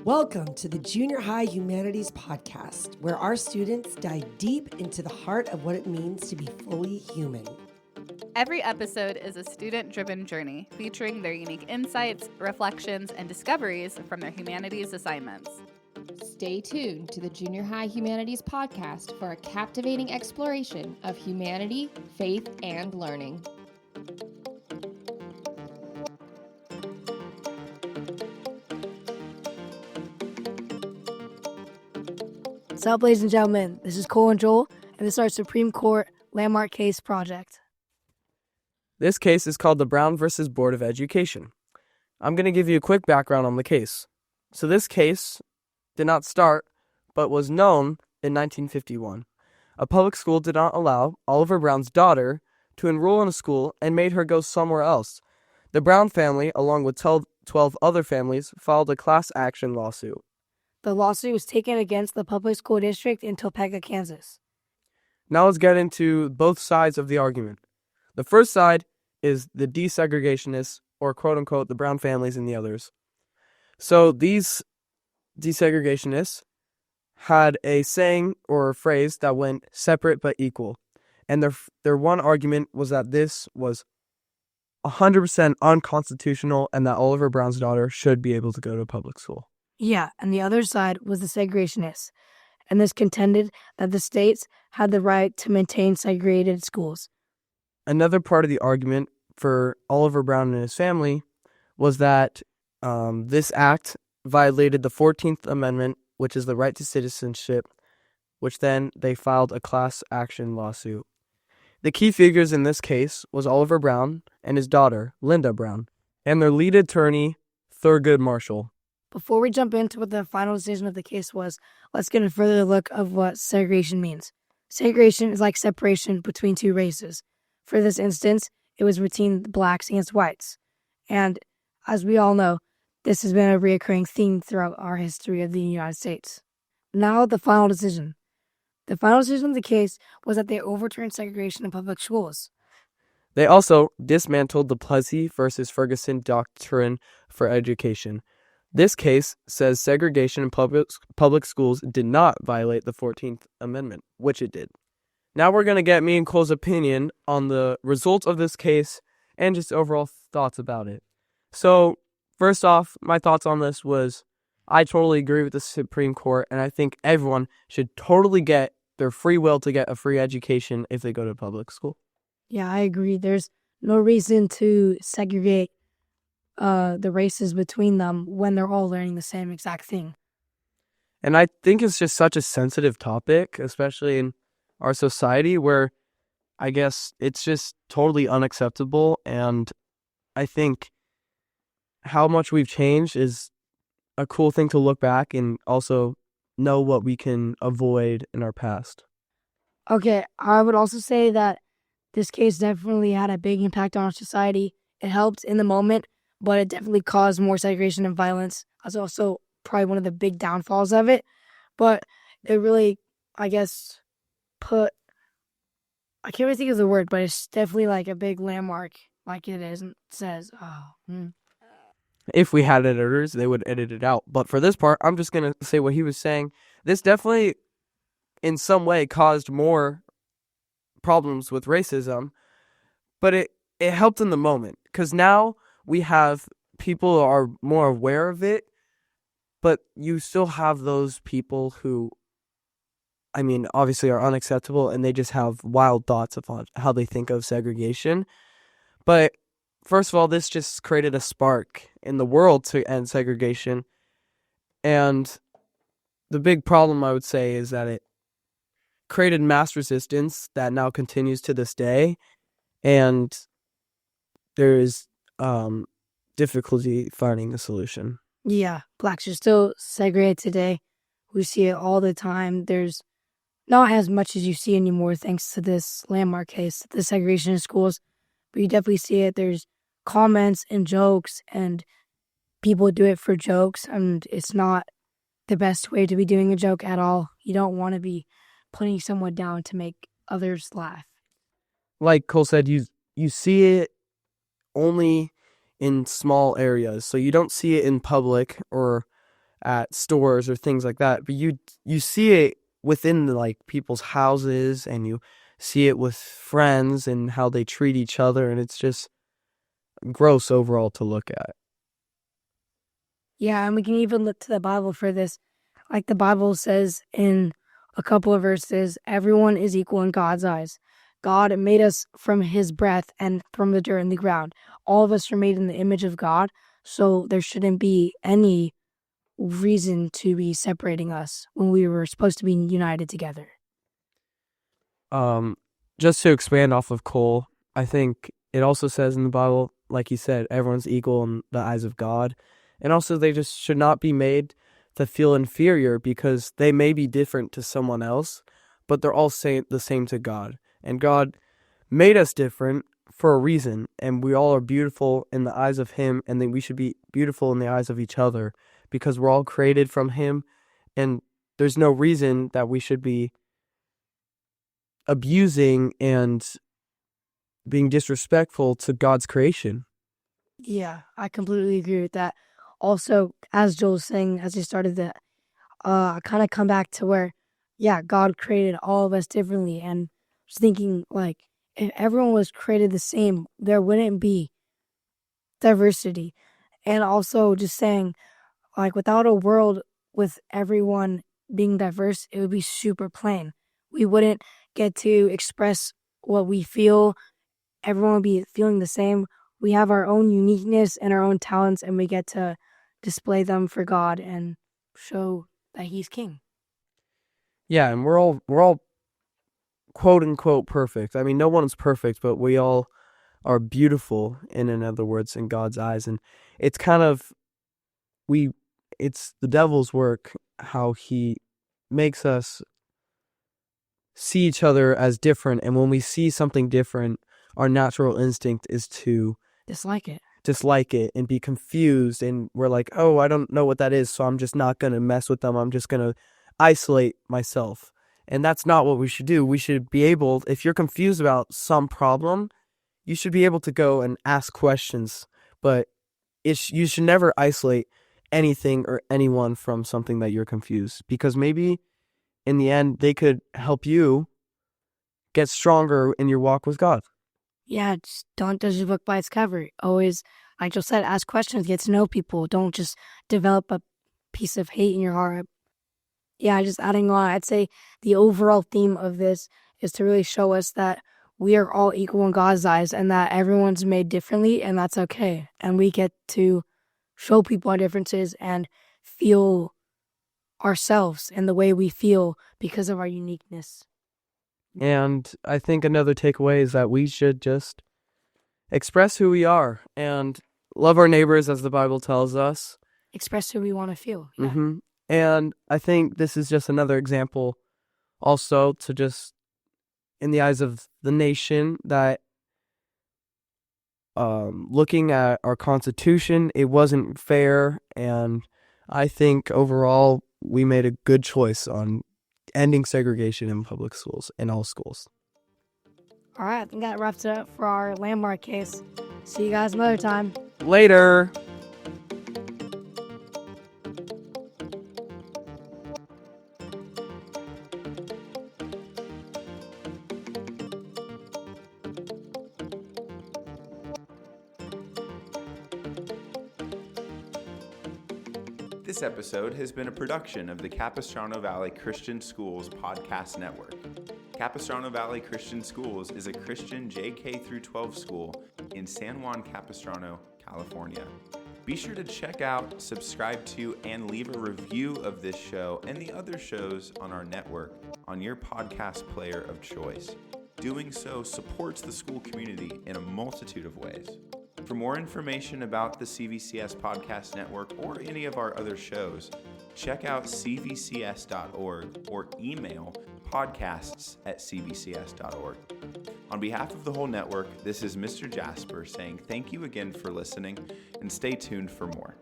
Welcome to the Junior High Humanities Podcast, where our students dive deep into the heart of what it means to be fully human. Every episode is a student-driven journey featuring their unique insights, reflections, and discoveries from their humanities assignments. Stay tuned to the Junior High Humanities Podcast for a captivating exploration of humanity, faith, and learning. What's up, ladies and gentlemen? This is Cole and Joel, and this is our Supreme Court Landmark Case Project. This case is called the Brown versus Board of Education. I'm going to give you a quick background on the case. So this case did not start, but was known in 1951. A public school did not allow Oliver Brown's daughter to enroll in a school and made her go somewhere else. The Brown family, along with 12 other families, filed a class action lawsuit. The lawsuit was taken against the public school district in Topeka, Kansas. Now let's get into both sides of the argument. The first side is the desegregationists, or quote-unquote the Brown families and the others. So these desegregationists had a saying or a phrase that went separate but equal. And their one argument was that this was 100% unconstitutional and that Oliver Brown's daughter should be able to go to public school. Yeah, and the other side was the segregationists, and this contended that the states had the right to maintain segregated schools. Another part of the argument for Oliver Brown and his family was that this act violated the 14th Amendment, which is the right to citizenship, which then they filed a class action lawsuit. The key figures in this case was Oliver Brown and his daughter, Linda Brown, and their lead attorney, Thurgood Marshall. Before we jump into what the final decision of the case was, let's get a further look of what segregation means. Segregation is like separation between two races. For this instance, it was between blacks against whites. And as we all know, this has been a recurring theme throughout our history of the United States. Now, the final decision. The final decision of the case was that they overturned segregation in public schools. They also dismantled the Plessy versus Ferguson doctrine for education. This case says segregation in public schools did not violate the 14th Amendment, which it did. Now we're going to get me and Cole's opinion on the results of this case and just overall thoughts about it. So, first off, my thoughts on this was I totally agree with the Supreme Court, and I think everyone should totally get their free will to get a free education if they go to public school. Yeah, I agree. There's no reason to segregate the races between them when they're all learning the same exact thing. And I think it's just such a sensitive topic, especially in our society where I guess it's just totally unacceptable. And I think how much we've changed is a cool thing to look back and also know what we can avoid in our past. Okay, I would also say that this case definitely had a big impact on our society. It helped in the moment, but it definitely caused more segregation and violence. That's also probably one of the big downfalls of it. But it really, I guess, I can't really think of the word, but it's definitely like a big landmark, like it is, and it says, If we had editors, they would edit it out. But for this part, I'm just going to say what he was saying. This definitely, in some way, caused more problems with racism, but it helped in the moment, because now we have people who are more aware of it, but you still have those people who, I mean, obviously are unacceptable, and they just have wild thoughts of how they think of segregation. But first of all, this just created a spark in the world to end segregation. And the big problem, I would say, is that it created mass resistance that now continues to this day. And there is difficulty finding a solution. Yeah, blacks are still segregated today. We see it all the time. There's not as much as you see anymore thanks to this landmark case, the segregation in schools. But you definitely see it. There's comments and jokes, and people do it for jokes, and it's not the best way to be doing a joke at all. You don't want to be putting someone down to make others laugh. Like Cole said, you see it only in small areas. So you don't see it in public or at stores or things like that, but you see it within like people's houses, and you see it with friends and how they treat each other, and it's just gross overall to look at. Yeah, and we can even look to the Bible for this. Like the Bible says in a couple of verses, everyone is equal in God's eyes. God made us from his breath and from the dirt and the ground. All of us are made in the image of God, so there shouldn't be any reason to be separating us when we were supposed to be united together. Just to expand off of Cole, I think it also says in the Bible, like you said, everyone's equal in the eyes of God. And also they just should not be made to feel inferior because they may be different to someone else, but they're all the same to God. And God made us different for a reason, and we all are beautiful in the eyes of him, and then we should be beautiful in the eyes of each other because we're all created from him, and there's no reason that we should be abusing and being disrespectful to God's creation. Yeah, I completely agree with that. Also, as Joel was saying, as he started that, I kind of come back to where, yeah, God created all of us differently, and was thinking, like, if everyone was created the same, there wouldn't be diversity. And also just saying, like, without a world with everyone being diverse, it would be super plain. We wouldn't get to express what we feel. Everyone would be feeling the same. We have our own uniqueness and our own talents, and we get to display them for God and show that he's king. Yeah, and we're all quote unquote perfect. I mean, no one's perfect, but we all are beautiful in other words, in God's eyes. And it's kind of it's the devil's work how he makes us see each other as different, and when we see something different, our natural instinct is to Dislike it and be confused, and we're like, oh, I don't know what that is, so I'm just not going to mess with them. I'm just going to isolate myself. And that's not what we should do. We should be able, if you're confused about some problem, you should be able to go and ask questions, but you should never isolate anything or anyone from something that you're confused, because maybe in the end they could help you get stronger in your walk with God. Yeah, just don't judge a book by its cover. Always, like Joel said, ask questions, get to know people. Don't just develop a piece of hate in your heart. Yeah, just adding on, I'd say the overall theme of this is to really show us that we are all equal in God's eyes and that everyone's made differently, and that's okay. And we get to show people our differences and feel ourselves and the way we feel because of our uniqueness. And I think another takeaway is that we should just express who we are and love our neighbors as the Bible tells us. Express who we want to feel. Yeah. Mm-hmm. And I think this is just another example also to just, in the eyes of the nation, that looking at our Constitution, it wasn't fair. And I think overall we made a good choice on ending segregation in public schools, in all schools. All right, I think that wraps it up for our landmark case. See you guys another time. Later. This episode has been a production of the Capistrano Valley Christian Schools Podcast Network. Capistrano Valley Christian Schools is a Christian JK-12 school in San Juan Capistrano, California. Be sure to check out, subscribe to, and leave a review of this show and the other shows on our network on your podcast player of choice. Doing so supports the school community in a multitude of ways. For more information about the CVCS Podcast Network or any of our other shows, check out cvcs.org or email podcasts@cvcs.org. On behalf of the whole network, this is Mr. Jasper saying thank you again for listening and stay tuned for more.